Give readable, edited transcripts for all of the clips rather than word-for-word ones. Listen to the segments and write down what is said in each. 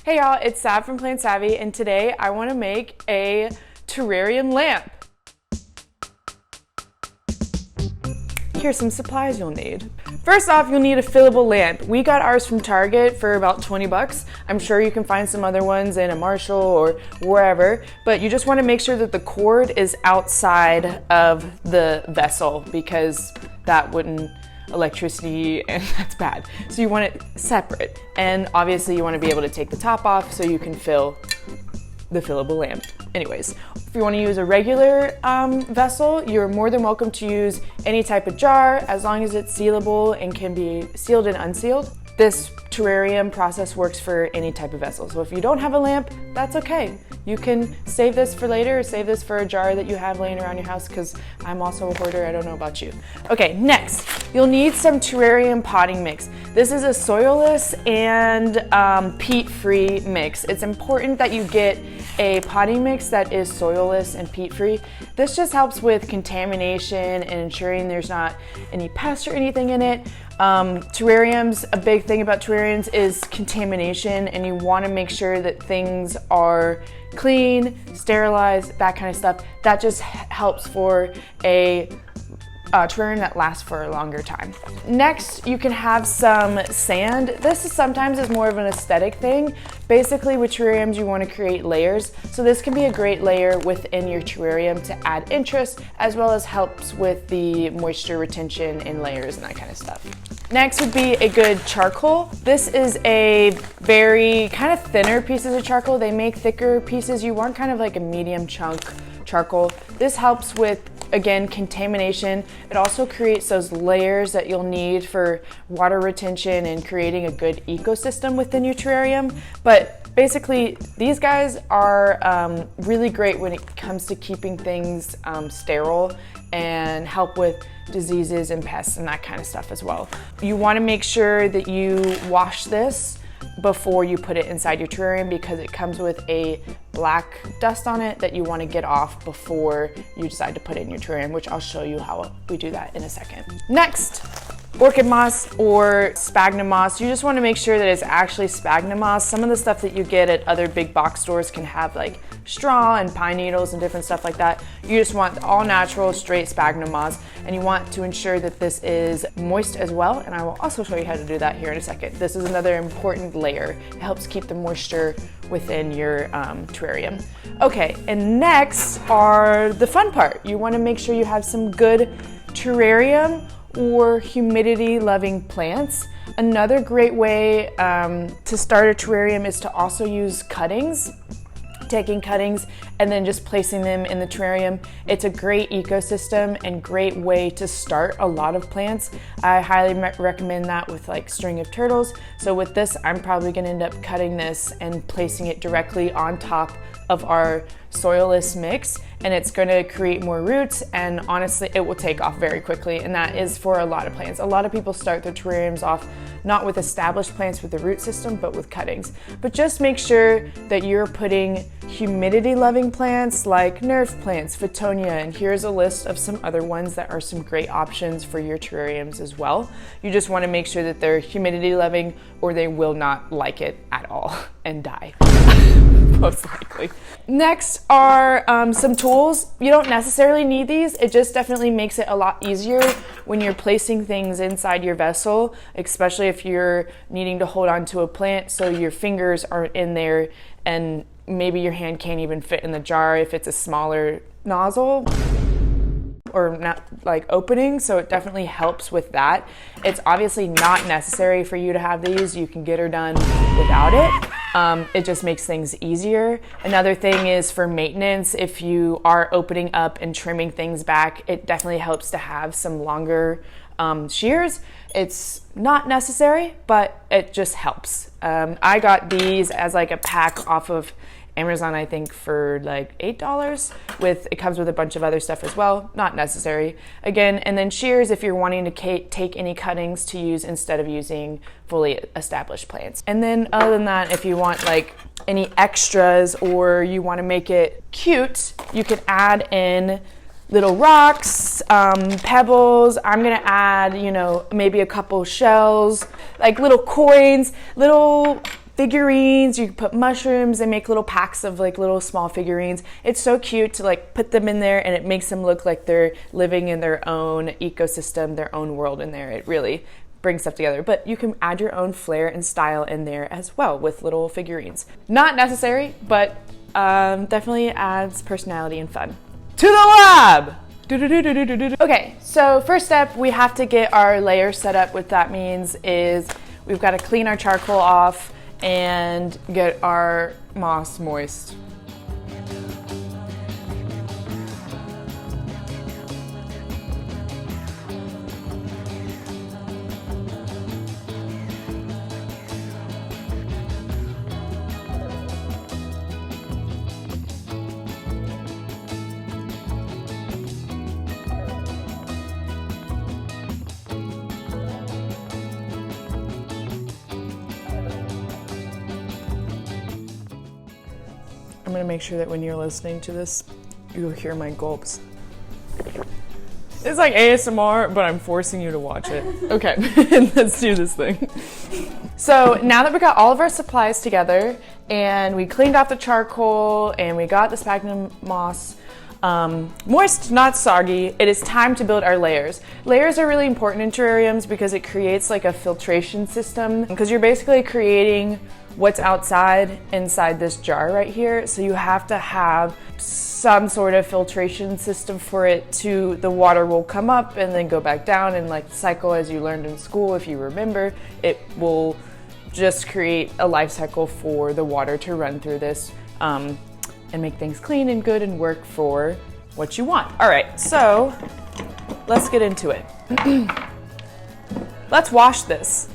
Hey y'all, it's Sav from Plant Savvy, and today I want to make a terrarium lamp. Here's some supplies you'll need. First off, you'll need a fillable lamp. We got ours from Target for about 20 bucks. I'm sure you can find some other ones in a Marshall or wherever, but you just want to make sure that the cord is outside of the vessel because that wouldn't electricity and that's bad. So you want it separate. And obviously you want to be able to take the top off so you can fill the fillable lamp. Anyways, if you want to use a regular vessel, you're more than welcome to use any type of jar as long as it's sealable and can be sealed and unsealed. This terrarium process works for any type of vessel. So if you don't have a lamp, that's okay. You can save this for later or save this for a jar that you have laying around your house because I'm also a hoarder, I don't know about you. Okay, next, you'll need some terrarium potting mix. This is a soilless and peat-free mix. It's important that you get a potting mix that is soilless and peat-free. This just helps with contamination and ensuring there's not any pests or anything in it. Terrariums, a big thing about terrariums is contamination, and you want to make sure that things are clean, sterilized, that kind of stuff. That just helps for a terrarium that lasts for a longer time. Next, you can have some sand. This is sometimes more of an aesthetic thing. Basically, with terrariums, you want to create layers. So this can be a great layer within your terrarium to add interest, as well as helps with the moisture retention in layers and that kind of stuff. Next would be a good charcoal. This is a very kind of thinner pieces of charcoal. They make thicker pieces. You want kind of like a medium chunk charcoal. This helps with, again, contamination. It also creates those layers that you'll need for water retention and creating a good ecosystem within your terrarium. But basically, these guys are really great when it comes to keeping things sterile and help with diseases and pests and that kind of stuff as well. You want to make sure that you wash this before you put it inside your terrarium because it comes with a black dust on it that you want to get off before you decide to put it in your terrarium, which I'll show you how we do that in a second. Next, orchid moss or sphagnum moss. You just want to make sure that it's actually sphagnum moss. Some of the stuff that you get at other big box stores can have like straw and pine needles and different stuff like that. You just want all natural, straight sphagnum moss, and you want to ensure that this is moist as well, and I will also show you how to do that here in a second. This is another important layer. It helps keep the moisture within your terrarium. Okay, and next are the fun part. You want to make sure you have some good terrarium or humidity-loving plants. Another great way to start a terrarium is to also use cuttings. Taking cuttings and then just placing them in the terrarium. It's a great ecosystem and great way to start a lot of plants. I highly recommend that with like string of turtles. So with this, I'm probably gonna end up cutting this and placing it directly on top of our soilless mix, and it's gonna create more roots, and honestly, it will take off very quickly, and that is for a lot of plants. A lot of people start their terrariums off not with established plants with the root system, but with cuttings. But just make sure that you're putting humidity-loving plants like nerve plants, Fittonia, and here's a list of some other ones that are some great options for your terrariums as well. You just wanna make sure that they're humidity-loving or they will not like it at all and die, most likely. Next are some tools. You don't necessarily need these. It just definitely makes it a lot easier when you're placing things inside your vessel, especially if you're needing to hold on to a plant so your fingers aren't in there and maybe your hand can't even fit in the jar if it's a smaller nozzle or not like opening, so it definitely helps with that. It's obviously not necessary for you to have these. You can get her done without it. It just makes things easier. Another thing is for maintenance, if you are opening up and trimming things back, it definitely helps to have some longer shears. It's not necessary, but it just helps. I got these as like a pack off of Amazon, I think, for like $8 it comes with a bunch of other stuff as well, not necessary. Again, and then shears if you're wanting to take any cuttings to use instead of using fully established plants. And then other than that, if you want like any extras or you want to make it cute, you could add in little rocks, pebbles. I'm gonna add, maybe a couple shells, like little coins, little figurines. You can put mushrooms and make little packs of like little small figurines. It's so cute to like put them in there, and it makes them look like they're living in their own ecosystem, their own world in there. It really brings stuff together. But you can add your own flair and style in there as well with little figurines. Not necessary, but definitely adds personality and fun. To the lab! Okay, so first step, we have to get our layers set up. What that means is we've got to clean our charcoal off and get our moss moist. I'm gonna make sure that when you're listening to this, you'll hear my gulps. It's like ASMR, but I'm forcing you to watch it. Okay, let's do this thing. So now that we got all of our supplies together and we cleaned off the charcoal and we got the sphagnum moss moist, not soggy, it is time to build our layers. Layers are really important in terrariums because it creates like a filtration system, because you're basically creating what's outside inside this jar right here. So you have to have some sort of filtration system for it to, the water will come up and then go back down and like cycle as you learned in school. If you remember, it will just create a life cycle for the water to run through this and make things clean and good and work for what you want. All right, so let's get into it. Let's wash this.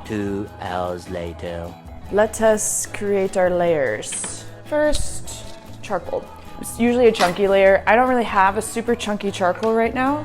2 hours later. Let us create our layers. First, charcoal. It's usually a chunky layer. I don't really have a super chunky charcoal right now.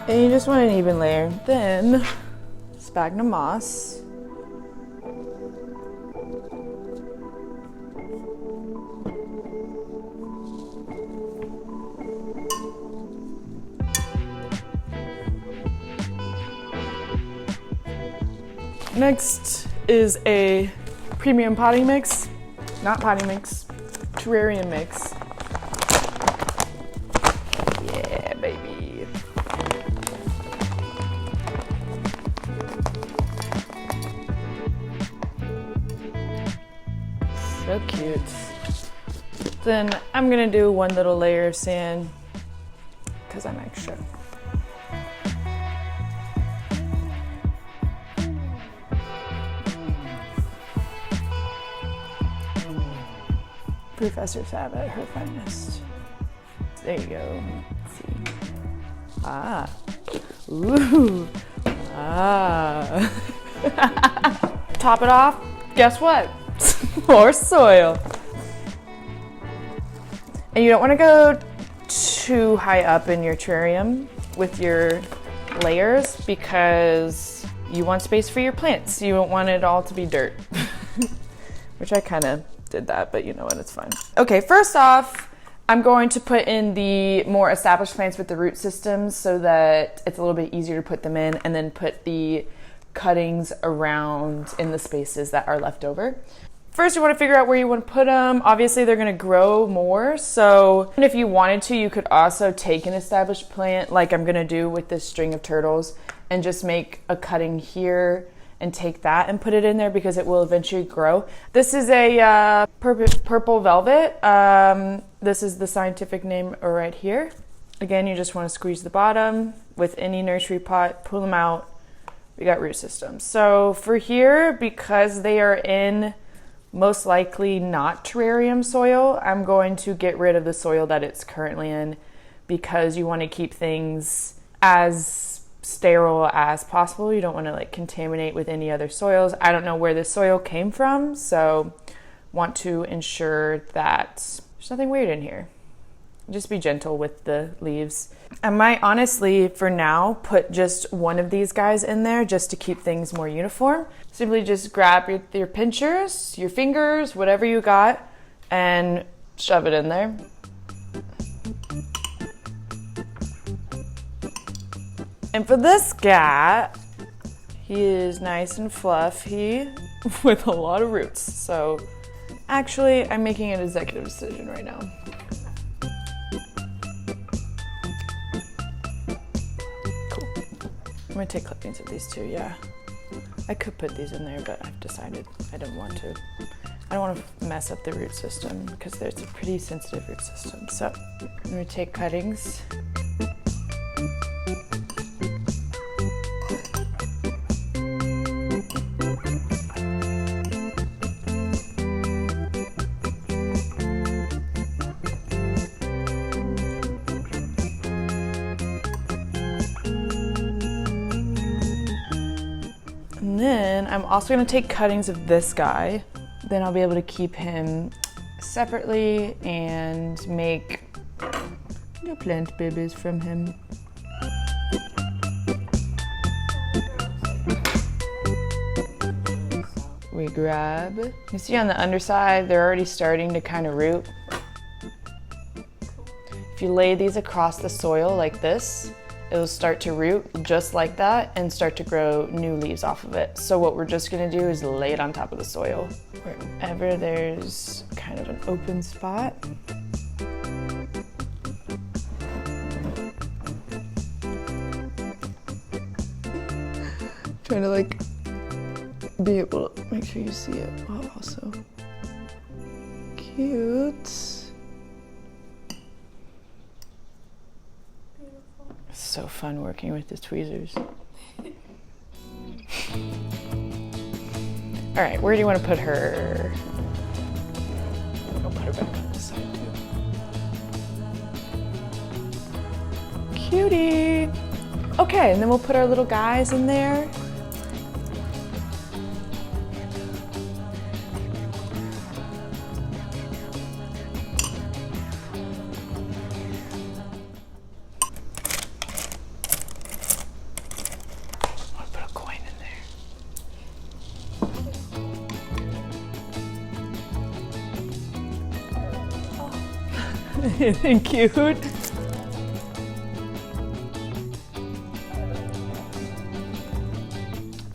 And you just want an even layer. Then, sphagnum moss. Next is a premium potting mix, not potting mix, terrarium mix. Yeah, baby. So cute. Then I'm gonna do one little layer of sand because I'm extra. Professor Fab at her finest. There you go. Let's see. Ah. Ooh. Ah. Top it off. Guess what? More soil. And you don't want to go too high up in your terrarium with your layers because you want space for your plants. You don't want it all to be dirt. Which I kind of did that, but you know what, it's fine. Okay, first off, I'm going to put in the more established plants with the root systems so that it's a little bit easier to put them in, and then put the cuttings around in the spaces that are left over. First, you want to figure out where you want to put them. Obviously, they're going to grow more, so if you wanted to, you could also take an established plant, like I'm going to do with this string of turtles, and just make a cutting here and take that and put it in there because it will eventually grow. This is a purple velvet. This is the scientific name right here. Again, you just want to squeeze the bottom with any nursery pot, pull them out. We got root systems. So for here, because they are in most likely not terrarium soil, I'm going to get rid of the soil that it's currently in because you want to keep things as sterile as possible. You don't want to like contaminate with any other soils. I don't know where this soil came from, so want to ensure that there's nothing weird in here. Just be gentle with the leaves. I might honestly, for now, put just one of these guys in there just to keep things more uniform. Simply just grab your pinchers, your fingers, whatever you got, and shove it in there. And for this guy, he is nice and fluffy with a lot of roots. So actually, I'm making an executive decision right now. Cool. I'm gonna take clippings of these two, yeah. I could put these in there, but I've decided I don't want to. I don't want to mess up the root system because there's a pretty sensitive root system. So I'm gonna take cuttings. And then I'm also gonna take cuttings of this guy. Then I'll be able to keep him separately and make new plant babies from him. We grab, you see on the underside, they're already starting to kind of root. If you lay these across the soil like this, it'll start to root just like that and start to grow new leaves off of it. So what we're just gonna do is lay it on top of the soil. Wherever there's kind of an open spot. Trying to like be able to make sure you see it while also. Cute. So fun working with the tweezers. All right, where do you want to put her? I'll put her back on this side too. Cutie. Okay, and then we'll put our little guys in there. Isn't cute? The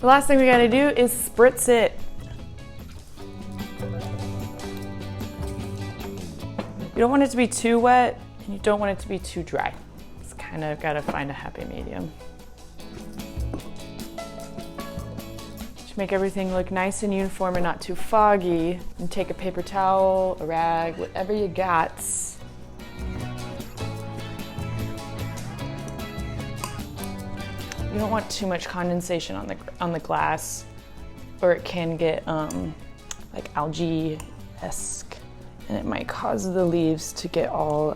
last thing we gotta do is spritz it. You don't want it to be too wet, and you don't want it to be too dry. It's kind of gotta find a happy medium. Just make everything look nice and uniform and not too foggy. And take a paper towel, a rag, whatever you got. You don't want too much condensation on the glass, or it can get like algae-esque, and it might cause the leaves to get all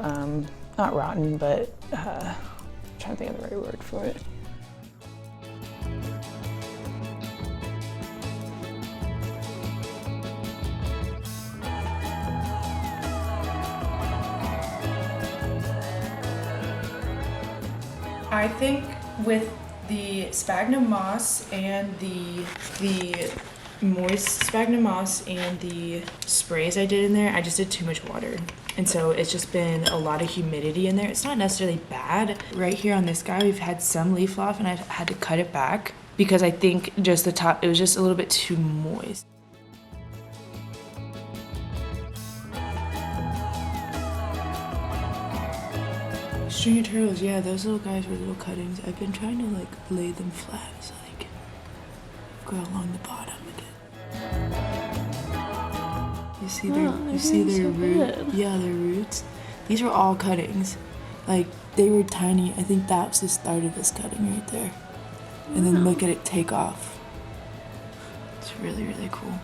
not rotten, but I'm trying to think of the right word for it. I think with the sphagnum moss and the moist sphagnum moss and the sprays I did in there, I just did too much water. And so it's just been a lot of humidity in there. It's not necessarily bad. Right here on this guy, we've had some leaf off and I've had to cut it back because I think just the top, it was just a little bit too moist. String of turtles, yeah, those little guys were little cuttings. I've been trying to like lay them flat so they can grow along the bottom again. You see their root? Yeah, their roots. These were all cuttings. Like they were tiny. I think that's the start of this cutting right there. And then look at it take off. It's really, really cool.